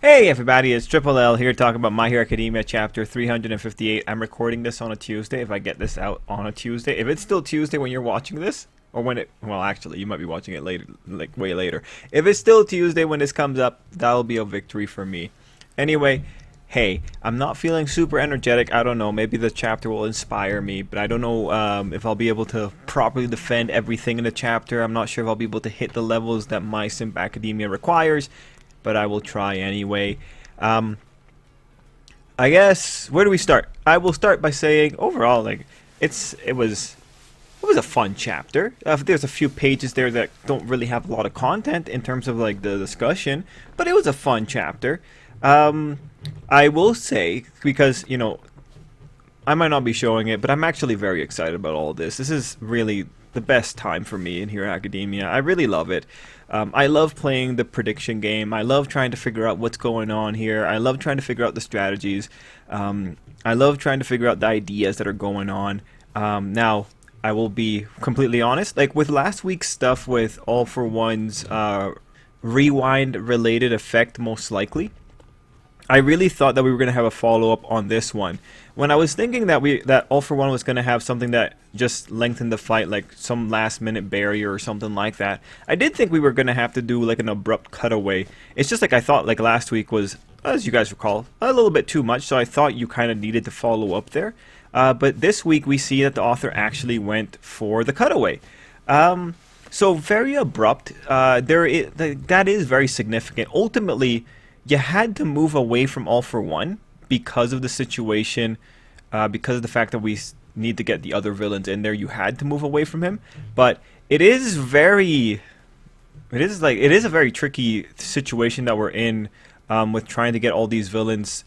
Hey everybody, it's Tripl-L here talking about My Hero Academia chapter 358. I'm recording this on a Tuesday if I get this out on a Tuesday. If it's still Tuesday when you're watching this, or when it, well actually you might be watching it later, like way later. If it's still Tuesday when this comes up, that'll be a victory for me. Anyway, hey, I'm not feeling super energetic. I don't know, maybe the chapter will inspire me, but I don't know if I'll be able to properly defend everything in the chapter. I'm not sure if I'll be able to hit the levels that My Simp Academia requires, but I will try anyway. I guess, where do we start? I will start by saying overall, like it was a fun chapter. There's a few pages there that don't really have a lot of content in terms of like the discussion, but it was a fun chapter. I will say, because I might not be showing it, but I'm actually very excited about all of this. This is really the best time for me in Hero Academia. I really love it. I love playing the prediction game. I love trying to figure out what's going on here. I love trying to figure out the strategies. I love trying to figure out the ideas that are going on. Now, I will be completely honest. Like with last week's stuff with All for One's rewind-related effect, most likely, I really thought that we were going to have a follow-up on this one. When I was thinking that All for One was going to have something that just lengthened the fight, like some last-minute barrier or something like that, I did think we were going to have to do like an abrupt cutaway. It's just like I thought like last week was, as you guys recall, a little bit too much, so I thought you kind of needed to follow up there. But this week we see that the author actually went for the cutaway. So very abrupt. That is very significant. Ultimately, you had to move away from All for One because of the situation, because of the fact that we need to get the other villains in there. You had to move away from him, but it is a very tricky situation that we're in with trying to get all these villains,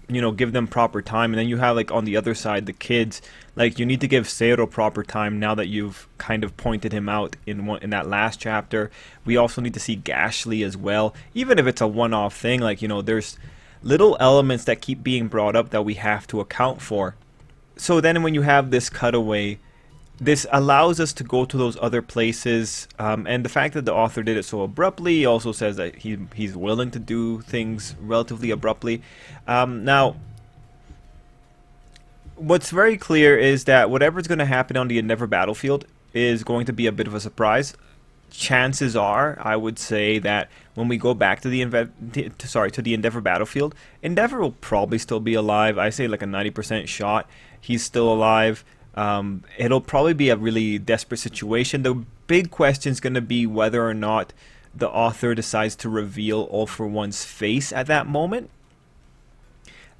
give them proper time, and then you have like on the other side the kids. Like you need to give Seiro proper time now that you've kind of pointed him out in that last chapter. We also need to see Gashly as well, even if it's a one-off thing. Like there's little elements that keep being brought up that we have to account for. So then when you have this cutaway, this allows us to go to those other places, and the fact that the author did it so abruptly also says that he's willing to do things relatively abruptly. Now, what's very clear is that whatever's going to happen on the Endeavor battlefield is going to be a bit of a surprise. Chances are, I would say that when we go back to the Endeavor battlefield, Endeavor will probably still be alive. I say like a 90% shot he's still alive. It'll probably be a really desperate situation. The big question is going to be whether or not the author decides to reveal All for One's face at that moment.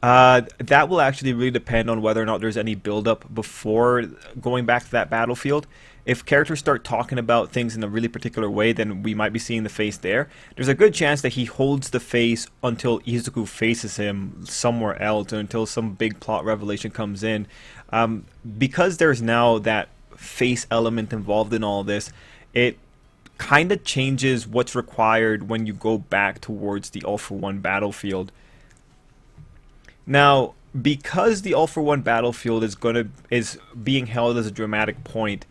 That will actually really depend on whether or not there's any build-up before going back to that battlefield. If characters start talking about things in a really particular way, then we might be seeing the face there. There's a good chance that he holds the face until Izuku faces him somewhere else, or until some big plot revelation comes in. Because there's now that face element involved in all this, it kind of changes what's required when you go back towards the All for One battlefield. Now, because the All for One battlefield is being held as a dramatic point,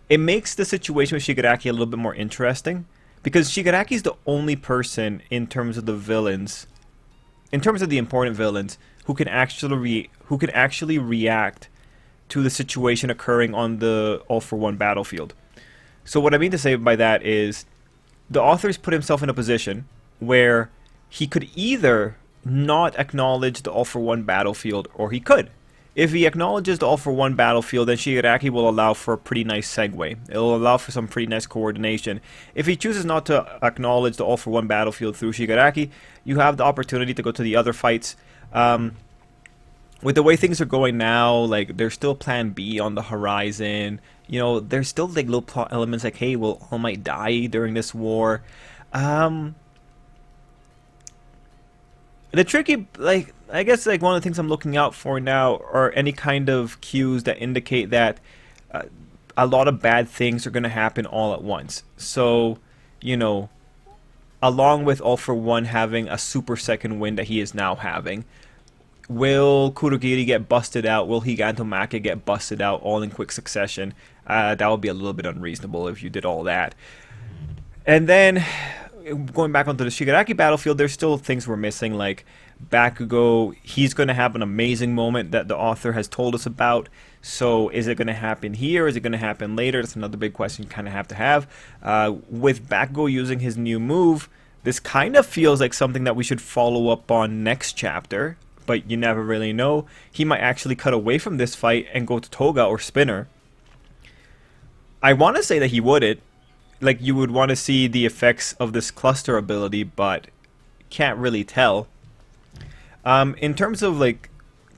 it makes the situation with Shigaraki a little bit more interesting, because Shigaraki is the only person in terms of the villains, in terms of the important villains, who can actually react to the situation occurring on the All for One battlefield. So what I mean to say by that is the author's put himself in a position where he could either not acknowledge the All for One battlefield, or he could. If he acknowledges the All for One battlefield, then Shigaraki will allow for a pretty nice segue. It'll allow for some pretty nice coordination. If he chooses not to acknowledge the All for One battlefield through Shigaraki, you have the opportunity to go to the other fights. With the way things are going now, like there's still Plan B on the horizon. There's still like little plot elements like, hey, will All Might die during this war? The tricky, I guess one of the things I'm looking out for now are any kind of cues that indicate that a lot of bad things are going to happen all at once. So, along with All for One having a super second wind that he is now having, will Kurogiri get busted out? Will Higantomake get busted out all in quick succession? That would be a little bit unreasonable if you did all that. And then going back onto the Shigaraki battlefield, there's still things we're missing, like Bakugo. He's going to have an amazing moment that the author has told us about. So is it going to happen here? Is it going to happen later? That's another big question you kind of have to have. With Bakugo using his new move, this kind of feels like something that we should follow up on next chapter, but you never really know. He might actually cut away from this fight and go to Toga or Spinner. I want to say that he wouldn't. Like, you would want to see the effects of this cluster ability, but can't really tell. In terms of, like,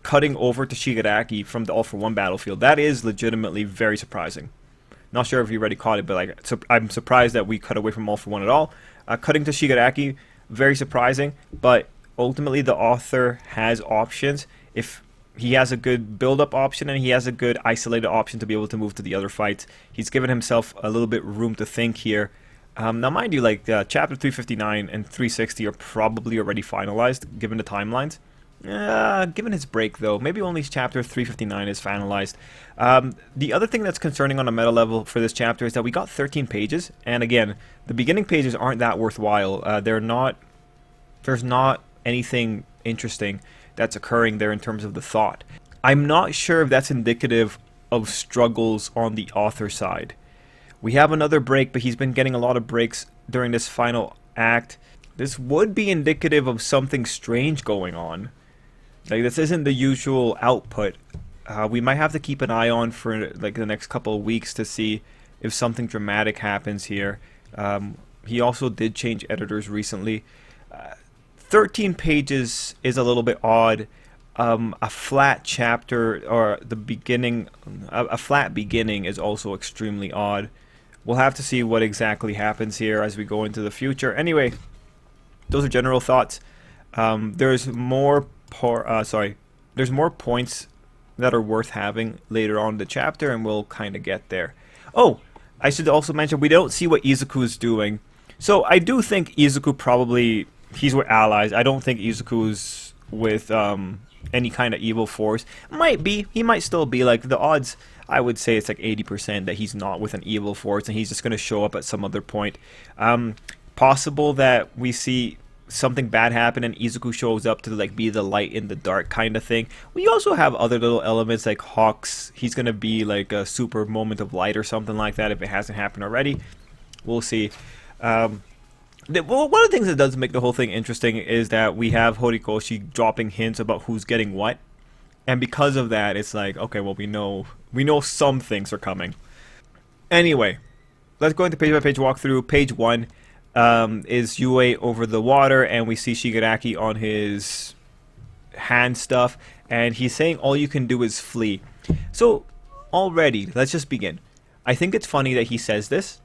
cutting over to Shigaraki from the All For One battlefield, that is legitimately very surprising. Not sure if you already caught it, but like, I'm surprised that we cut away from All For One at all. Cutting to Shigaraki, very surprising, but ultimately the author has options. If he has a good build-up option and he has a good isolated option to be able to move to the other fights, he's given himself a little bit room to think here. Now, mind you, like chapter 359 and 360 are probably already finalized, given the timelines. Given his break, though, maybe only chapter 359 is finalized. The other thing that's concerning on a meta level for this chapter is that we got 13 pages, and again, the beginning pages aren't that worthwhile. There's not anything interesting that's occurring there in terms of the thought. I'm not sure if that's indicative of struggles on the author side. We have another break, but he's been getting a lot of breaks during this final act. This would be indicative of something strange going on. Like, this isn't the usual output. We might have to keep an eye on for like the next couple of weeks to see if something dramatic happens here. He also did change editors recently. 13 pages is a little bit odd. A flat chapter or the beginning, a flat beginning is also extremely odd. We'll have to see what exactly happens here as we go into the future. Anyway, those are general thoughts. There's more there's more points that are worth having later on in the chapter, and we'll kind of get there. Oh, I should also mention we don't see what Izuku's doing. So I do think Izuku probably, he's with allies. I don't think Izuku's with any kind of evil force. Might be. He might still be. Like, the odds, I would say it's like 80% that he's not with an evil force and he's just going to show up at some other point. Possible that we see something bad happen and Izuku shows up to like be the light in the dark kind of thing. We also have other little elements like Hawks. He's going to be like a super moment of light or something like that if it hasn't happened already. We'll see. Well, one of the things that does make the whole thing interesting is that we have Horikoshi dropping hints about who's getting what, and because of that, it's like, okay, well, we know some things are coming. Anyway, let's go into page-by-page walkthrough. Page 1 is Yue over the water, and we see Shigaraki on his hand stuff, and he's saying all you can do is flee. So, already, let's just begin. I think it's funny that he says this,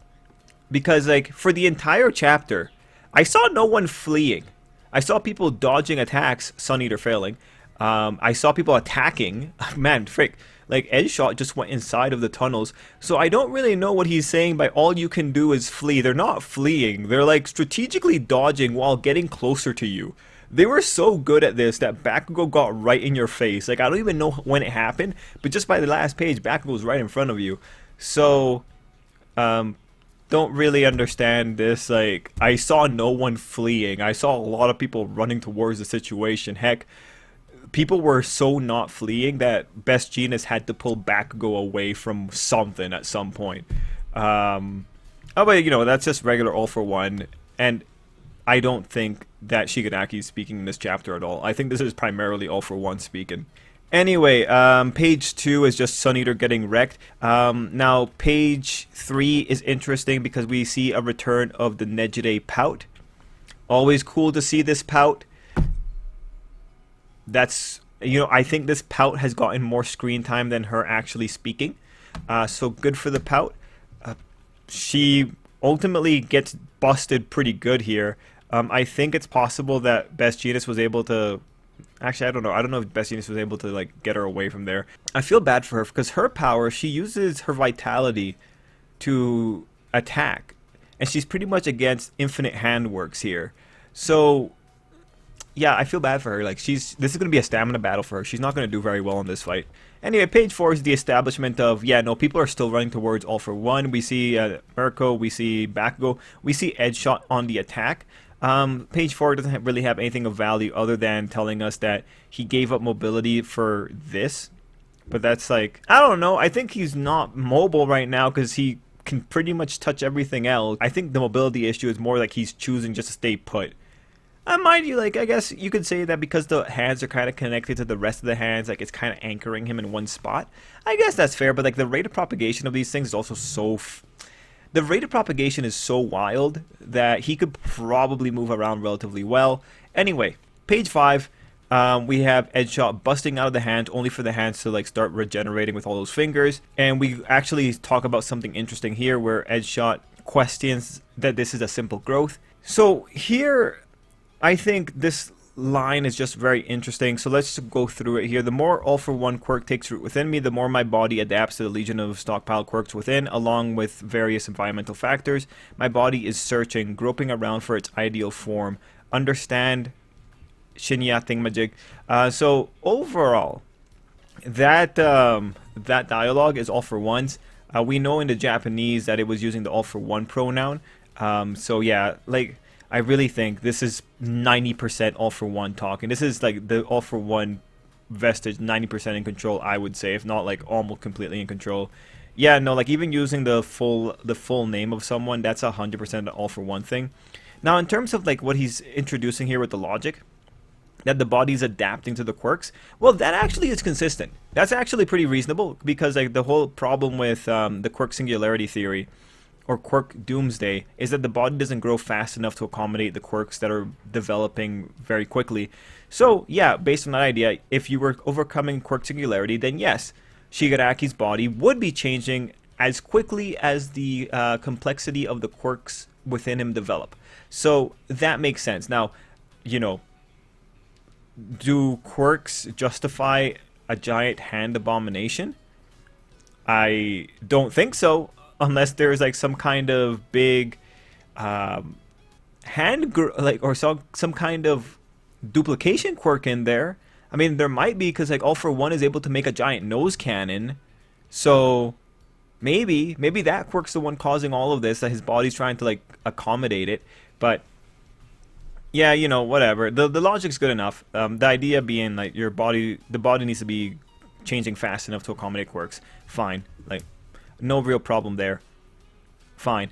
because, like, for the entire chapter, I saw no one fleeing. I saw people dodging attacks, Sun Eater failing. I saw people attacking. Man, frick. Like, Edge Shot just went inside of the tunnels. So I don't really know what he's saying by all you can do is flee. They're not fleeing. They're, like, strategically dodging while getting closer to you. They were so good at this that Bakugo got right in your face. Like, I don't even know when it happened, but just by the last page, Bakugo's right in front of you. So, don't really understand this. Like, I saw no one fleeing. I saw a lot of people running towards the situation. Heck, people were so not fleeing that Best Jeanist had to pull Bakugo away from something at some point. But you know, that's just regular All For One, and I don't think that Shigaraki is speaking in this chapter at all. I think this is primarily All For One speaking. Anyway, page 2 is just Sun Eater getting wrecked. Now, page 3 is interesting because we see a return of the Nejire pout. Always cool to see this pout. That's, you know, I think this pout has gotten more screen time than her actually speaking. So good for the pout. She ultimately gets busted pretty good here. I think it's possible that Best Jeanist was able to... Actually, I don't know. I don't know if Best Jeanist was able to, like, get her away from there. I feel bad for her because her power, she uses her vitality to attack. And she's pretty much against infinite handworks here. So, yeah, I feel bad for her. Like, this is going to be a stamina battle for her. She's not going to do very well in this fight. Anyway, page 4 is the establishment of, yeah, no, people are still running towards All For One. We see Mirko, we see Bakugo, we see Edge Shot on the attack. Page 4 doesn't really have anything of value other than telling us that he gave up mobility for this. But that's like, I don't know. I think he's not mobile right now because he can pretty much touch everything else. I think the mobility issue is more like he's choosing just to stay put. Mind you, like, I guess you could say that because the hands are kind of connected to the rest of the hands, like, it's kind of anchoring him in one spot. I guess that's fair, but, like, the rate of propagation of these things is also so... the rate of propagation is so wild that he could probably move around relatively well. Anyway, page 5, we have Edge Shot busting out of the hand, only for the hands to, like, start regenerating with all those fingers. And we actually talk about something interesting here, where Edge Shot questions that this is a simple growth. So, here... I think this line is just very interesting, so let's just go through it here. The more All For One quirk takes root within me, the more my body adapts to the legion of stockpile quirks within, along with various environmental factors. My body is searching, groping around for its ideal form. Understand Shinya Thingamajig. So overall, that dialogue is All For Ones. We know in the Japanese that it was using the All For One pronoun. So yeah, like... I really think this is 90% All For One talk, and this is like the All For One vestige, 90% in control, I would say, if not like almost completely in control. Yeah, no, like even using the full name of someone, that's 100% an All For One thing. Now, in terms of like what he's introducing here with the logic, that the body's adapting to the quirks, well, that actually is consistent. That's actually pretty reasonable, because like the whole problem with the quirk singularity theory, or quirk doomsday, is that the body doesn't grow fast enough to accommodate the quirks that are developing very quickly. So yeah, based on that idea, if you were overcoming quirk singularity, then yes, Shigaraki's body would be changing as quickly as the complexity of the quirks within him develop. So that makes sense. Now, you know, do quirks justify a giant hand abomination? I don't think so. Unless there's like some kind of big or some kind of duplication quirk in there. I mean, there might be, because like All For One is able to make a giant nose cannon. So maybe that quirk's the one causing all of this, that his body's trying to like accommodate it. But yeah, you know, whatever. The logic's good enough. The idea being like the body needs to be changing fast enough to accommodate quirks. Fine. Like, no real problem there. Fine.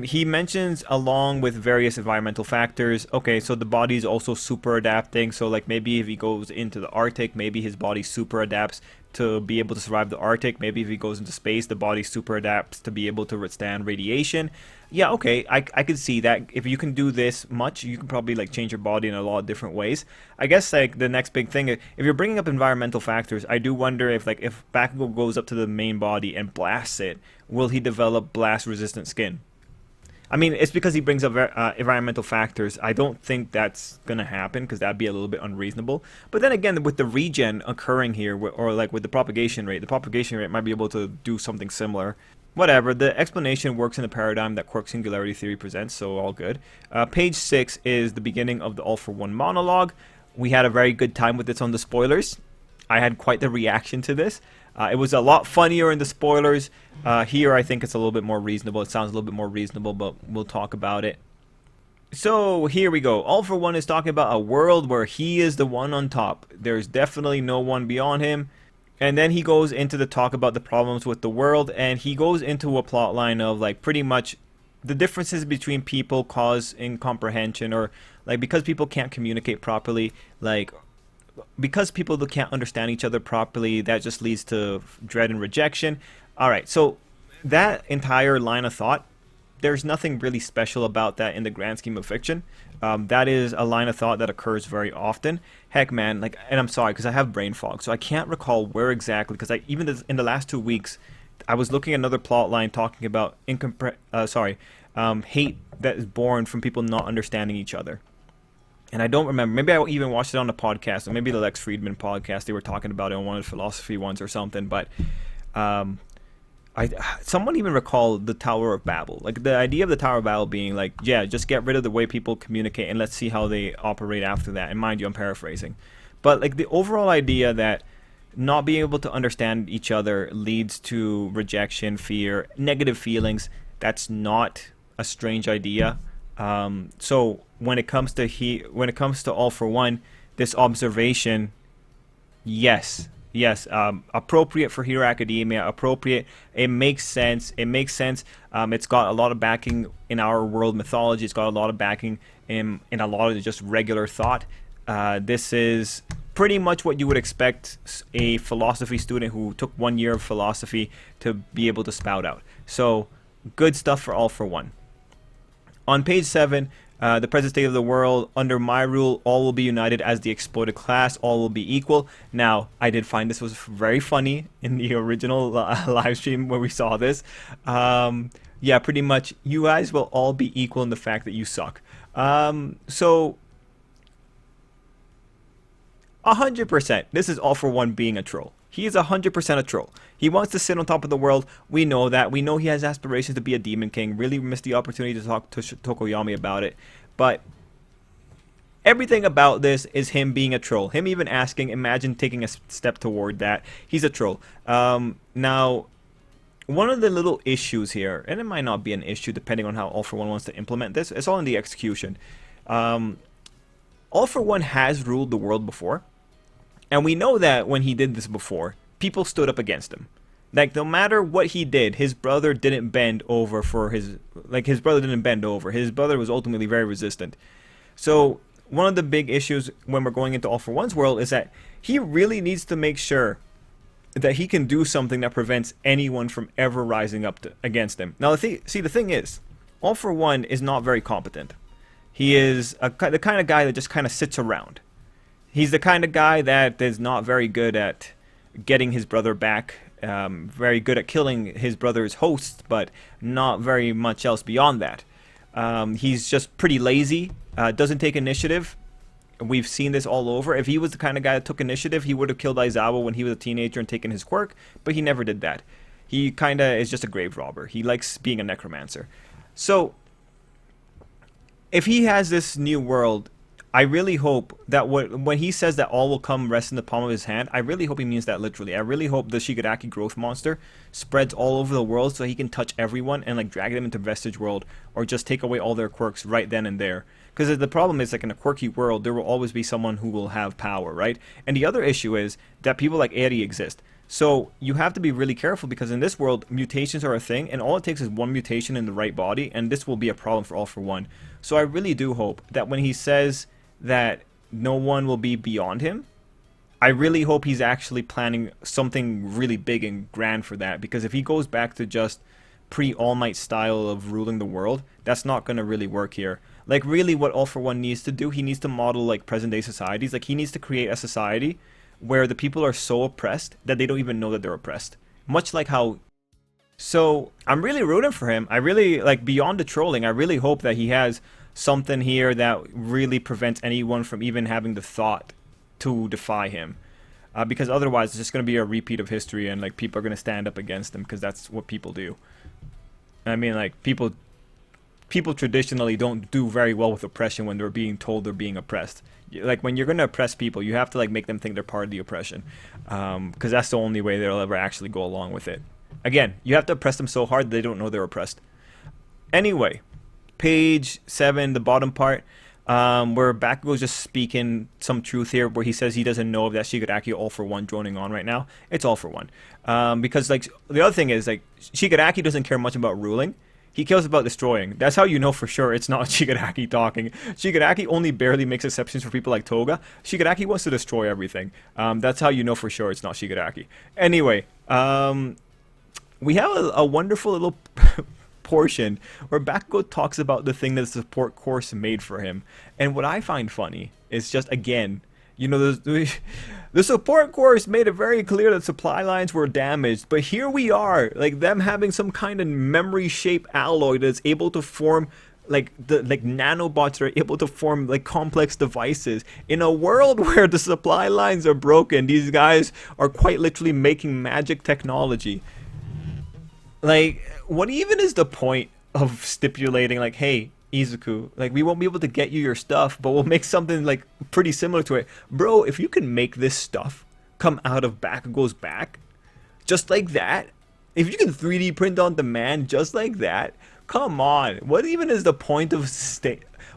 He mentions along with various environmental factors. Okay, so the body is also super adapting. So like maybe if he goes into the Arctic, maybe his body super adapts to be able to survive the Arctic. Maybe if he goes into space, the body super adapts to be able to withstand radiation. Yeah, okay, I could see that. If you can do this much, you can probably like change your body in a lot of different ways. I guess like the next big thing, if you're bringing up environmental factors, I do wonder if like if Bakugo goes up to the main body and blasts it, will he develop blast resistant skin? I mean, it's because he brings up environmental factors. I don't think that's gonna happen, because that'd be a little bit unreasonable. But then again, with the regen occurring here, or like with the propagation rate might be able to do something similar. Whatever, the explanation works in the paradigm that quirk singularity theory presents, so all good. Page 6 is the beginning of the All For One monologue. We had a very good time with this on the spoilers. I had quite the reaction to this. It was a lot funnier in the spoilers. Here, I think it's a little bit more reasonable. It sounds a little bit more reasonable, but we'll talk about it. So, here we go. All For One is talking about a world where he is the one on top. There's definitely no one beyond him. And then he goes into the talk about the problems with the world, and he goes into a plot line of like pretty much the differences between people cause incomprehension, or like because people can't communicate properly, like because people can't understand each other properly, that just leads to dread and rejection. Alright, so that entire line of thought, there's nothing really special about that in the grand scheme of fiction. That is a line of thought that occurs very often. Heck, man, like, and I'm sorry because I have brain fog, so I can't recall where exactly. Because even in the last 2 weeks, I was looking at another plot line talking about hate that is born from people not understanding each other. And I don't remember. Maybe I even watched it on a podcast, or maybe the Lex Friedman podcast. They were talking about it on one of the philosophy ones or something. But I someone even recalled the Tower of Babel. Like the idea of the Tower of Babel being like, yeah, just get rid of the way people communicate and let's see how they operate after that. And mind you, I'm paraphrasing, but like the overall idea that not being able to understand each other leads to rejection, fear, negative feelings. That's not a strange idea. So when it comes to when it comes to All for One, this observation, yes, yes, appropriate for Hero Academia, appropriate. It makes sense. It makes sense. It's got a lot of backing in our world mythology. It's got a lot of backing in a lot of just regular thought. This is pretty much what you would expect a philosophy student who took 1 year of philosophy to be able to spout out. So, good stuff for All for One. On page 7, the present state of the world, under my rule, all will be united as the exploited class, all will be equal. Now, I did find this was very funny in the original live stream where we saw this. Yeah, pretty much, you guys will all be equal in the fact that you suck. So, 100%, this is All for One being a troll. He is 100% a troll. He wants to sit on top of the world. We know that. We know he has aspirations to be a Demon King. Really missed the opportunity to talk to Tokoyami about it. But everything about this is him being a troll. Him even asking, imagine taking a step toward that. He's a troll. Now, one of the little issues here, and it might not be an issue depending on how All for One wants to implement this, it's all in the execution. All for One has ruled the world before. And we know that when he did this before, people stood up against him. Like, no matter what he did, his brother didn't bend over for his... Like, his brother didn't bend over. His brother was ultimately very resistant. So, one of the big issues when we're going into All for One's world is that he really needs to make sure that he can do something that prevents anyone from ever rising up against him. Now, the thing is, All for One is not very competent. He is the kind of guy that just kind of sits around. He's the kind of guy that is not very good at getting his brother back, very good at killing his brother's hosts, but not very much else beyond that. He's just pretty lazy, doesn't take initiative. We've seen this all over. If he was the kind of guy that took initiative, he would have killed Aizawa when he was a teenager and taken his quirk, but he never did that. He kind of is just a grave robber. He likes being a necromancer. So, if he has this new world, I really hope that when he says that all will come rest in the palm of his hand, I really hope he means that literally. I really hope the Shigaraki growth monster spreads all over the world so he can touch everyone and like drag them into Vestige World or just take away all their quirks right then and there. Because the problem is, like, in a quirky world, there will always be someone who will have power, right? And the other issue is that people like Eri exist. So you have to be really careful because in this world, mutations are a thing, and all it takes is one mutation in the right body, and this will be a problem for All for One. So I really do hope that when he says that no one will be beyond him, I really hope he's actually planning something really big and grand for that, because if he goes back to just pre-All Might style of ruling the world, that's not going to really work here. Like, really what All for One needs to do, he needs to model like present day societies. Like, he needs to create a society where the people are so oppressed that they don't even know that they're oppressed. Much like how... So, I'm really rooting for him. I really, like, beyond the trolling, I really hope that he has something here that really prevents anyone from even having the thought to defy him. Because otherwise, it's just going to be a repeat of history, and, like, people are going to stand up against him, because that's what people do. I mean, like, people traditionally don't do very well with oppression when they're being told they're being oppressed. Like, when you're going to oppress people, you have to, like, make them think they're part of the oppression. Because that's the only way they'll ever actually go along with it. Again, you have to oppress them so hard that they don't know they're oppressed. Anyway, page 7, the bottom part, where Bakugo's just speaking some truth here, where he says he doesn't know if that Shigaraki All for One droning on right now. It's All for One. Because, like, the other thing is, like, Shigaraki doesn't care much about ruling. He cares about destroying. That's how you know for sure it's not Shigaraki talking. Shigaraki only barely makes exceptions for people like Toga. Shigaraki wants to destroy everything. That's how you know for sure it's not Shigaraki. Anyway, we have a wonderful little portion where Bakugo talks about the thing that the support course made for him. And what I find funny is just, again, you know, the support course made it very clear that supply lines were damaged, but here we are, like, them having some kind of memory-shaped alloy that's able to form, like nanobots that are able to form, like, complex devices. In a world where the supply lines are broken, these guys are quite literally making magic technology. Like, what even is the point of stipulating, like, hey, Izuku, like, we won't be able to get you your stuff, but we'll make something, like, pretty similar to it. Bro, if you can make this stuff come out of Bakugo's back, just like that, if you can 3D print on demand just like that, come on. What even is the point of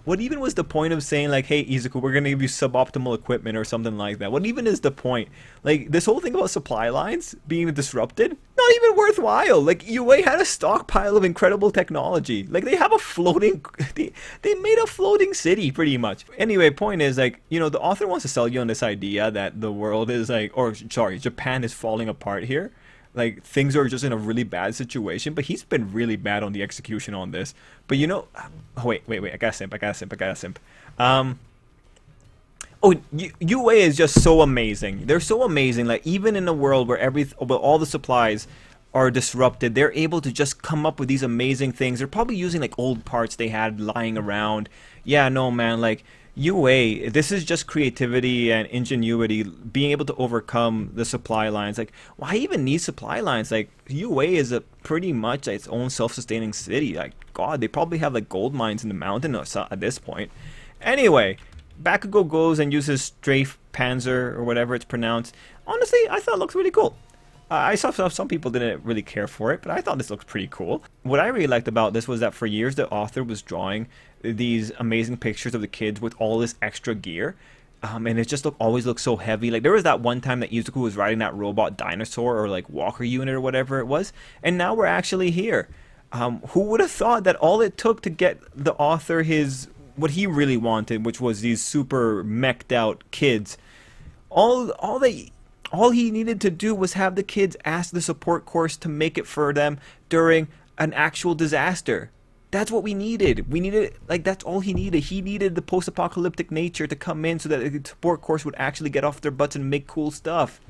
what even was the point of saying, like, hey, Izuku, we're gonna give you suboptimal equipment or something like that? What even is the point? Like, this whole thing about supply lines being disrupted, not even worthwhile. Like, UA had a stockpile of incredible technology. Like, they have a floating, they made a floating city pretty much. Anyway, point is, like, you know, the author wants to sell you on this idea that the world is like, or sorry, Japan is falling apart here. Like, things are just in a really bad situation, but he's been really bad on the execution on this. But you know, oh, wait, I gotta simp. UA is just so amazing. They're so amazing. Like, even in a world where all the supplies are disrupted, they're able to just come up with these amazing things. They're probably using, like, old parts they had lying around. Yeah, no, man, like, UA, this is just creativity and ingenuity, being able to overcome the supply lines. Like, why even need supply lines? Like, UA is a pretty much its own self-sustaining city. Like, God, they probably have, like, gold mines in the mountain at this point. Anyway, Bakugo goes and uses Strafe Panzer, or whatever it's pronounced. Honestly, I thought it looked really cool. I saw some people didn't really care for it, but I thought this looked pretty cool. What I really liked about this was that for years the author was drawing these amazing pictures of the kids with all this extra gear. And it just always looked so heavy. Like, there was that one time that Izuku was riding that robot dinosaur or, like, walker unit or whatever it was. And now we're actually here. Who would have thought that all it took to get the author what he really wanted, which was these super meched out kids, all he needed to do was have the kids ask the support course to make it for them during an actual disaster. That's what we needed. We needed, like, that's all he needed. He needed the post-apocalyptic nature to come in so that the support course would actually get off their butts and make cool stuff.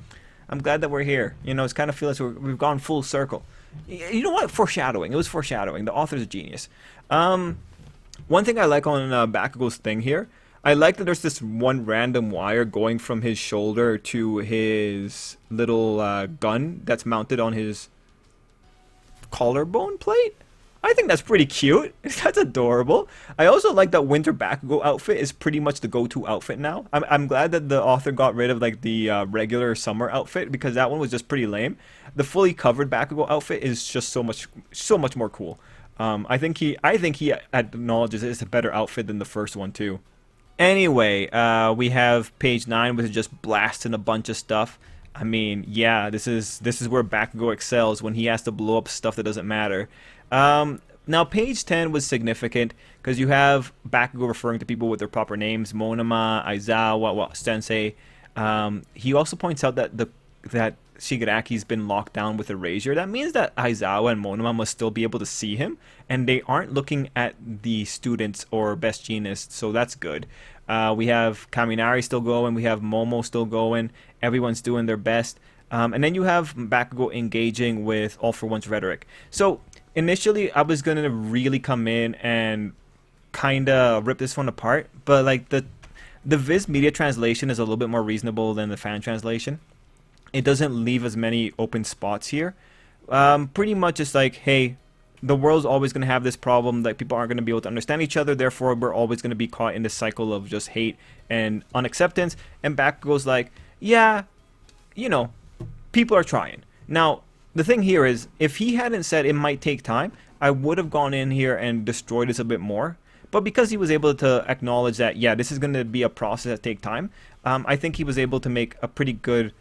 I'm glad that we're here. You know, it's kind of feels like we've gone full circle. You know what? Foreshadowing. It was foreshadowing. The author's a genius. One thing I like on Bakugo's thing here, I like that there's this one random wire going from his shoulder to his little gun that's mounted on his collarbone plate. I think that's pretty cute. That's adorable. I also like that winter Bakugo outfit is pretty much the go-to outfit now. I'm glad that the author got rid of, like, the regular summer outfit, because that one was just pretty lame. The fully covered Bakugo outfit is just so much more cool. I think he acknowledges it's a better outfit than the first one too. Anyway, we have page 9, which is just blasting a bunch of stuff. I mean, yeah, this is where Bakugo excels, when he has to blow up stuff that doesn't matter. Now, page 10 was significant because you have Bakugo referring to people with their proper names: Monoma, Aizawa, Sensei. He also points out that that Shigaraki's been locked down with erasure. That means that Aizawa and Monoma must still be able to see him, and they aren't looking at the students or best genius, so that's good. We have Kaminari still going, we have Momo still going, everyone's doing their best. And then you have Bakugo engaging with All For One's rhetoric. So initially I was going to really come in and kind of rip this one apart, but, like, the Viz Media translation is a little bit more reasonable than the fan translation. It doesn't leave as many open spots here. Pretty much it's like, hey, the world's always going to have this problem that people aren't going to be able to understand each other, therefore we're always going to be caught in this cycle of just hate and unacceptance. And Bakugo's like, yeah, you know, people are trying. Now, the thing here is, if he hadn't said it might take time, I would have gone in here and destroyed this a bit more. But because he was able to acknowledge that, yeah, this is going to be a process that take time, I think he was able to make a pretty good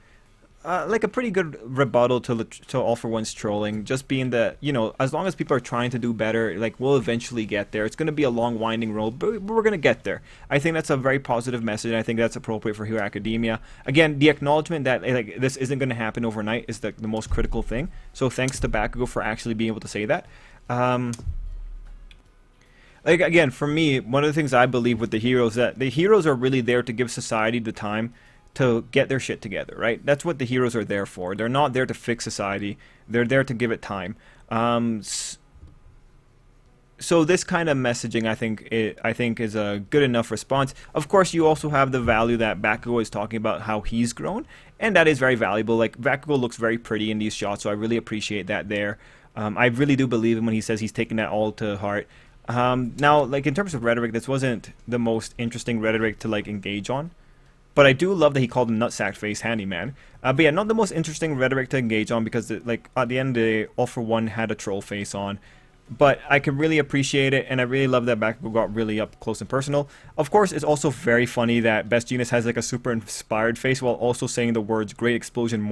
rebuttal to All For One's trolling, just being that, you know, as long as people are trying to do better, like, we'll eventually get there. It's going to be a long, winding road, but we're going to get there. I think that's a very positive message, and I think that's appropriate for Hero Academia. Again, the acknowledgement that, like, this isn't going to happen overnight is the most critical thing. So thanks to Bakugo for actually being able to say that. Like, again, for me, one of the things I believe with the heroes, that the heroes are really there to give society the time to get their shit together, right? That's what the heroes are there for. They're not there to fix society. They're there to give it time. So this kind of messaging, I think is a good enough response. Of course, you also have the value that Bakugo is talking about, how he's grown, and that is very valuable. Like, Bakugo looks very pretty in these shots, so I really appreciate that there. I really do believe him when he says he's taking that all to heart. Now, like in terms of rhetoric, this wasn't the most interesting rhetoric to like engage on. But I do love that he called him nutsack face handyman. But yeah, not the most interesting rhetoric to engage on because like at the end of the day, All For One had a troll face on. But I can really appreciate it, and I really love that Bakugo got really up close and personal. Of course, it's also very funny that Best Jeanist has like a super inspired face while also saying the words "Great Explosion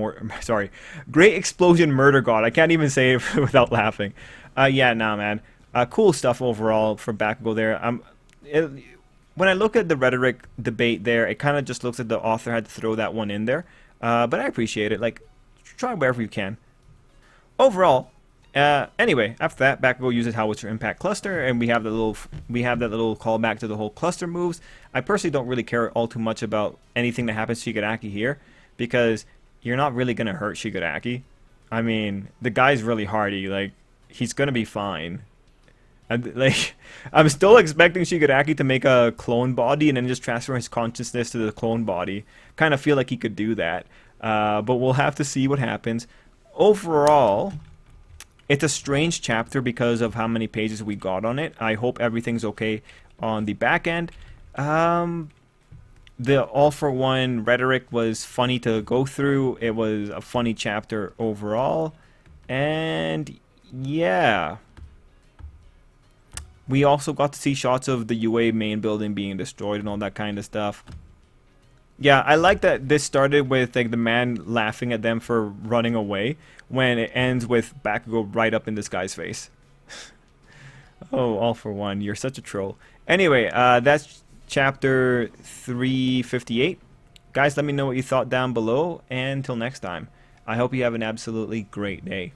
Great Explosion Murder God." I can't even say it without laughing. Yeah, nah, man. Cool stuff overall for Bakugo there. When I look at the rhetoric debate there, it kind of just looks like the author had to throw that one in there. But I appreciate it. Like, try wherever you can. Overall. Anyway, after that, Bakugo uses Howitzer Impact Cluster, and we have that little callback to the whole cluster moves. I personally don't really care all too much about anything that happens to Shigaraki here, because you're not really gonna hurt Shigaraki. I mean, the guy's really hardy. Like, he's gonna be fine. And like, I'm still expecting Shigaraki to make a clone body and then just transfer his consciousness to the clone body. Kind of feel like he could do that, but we'll have to see what happens. Overall, it's a strange chapter because of how many pages we got on it. I hope everything's okay on the back end. The All For One rhetoric was funny to go through. It was a funny chapter overall. And yeah. We also got to see shots of the UA main building being destroyed and all that kind of stuff. Yeah, I like that this started with like the man laughing at them for running away when it ends with Bakugo right up in this guy's face. Oh, All For One, you're such a troll. Anyway, that's chapter 358. Guys, let me know what you thought down below, and until next time, I hope you have an absolutely great day.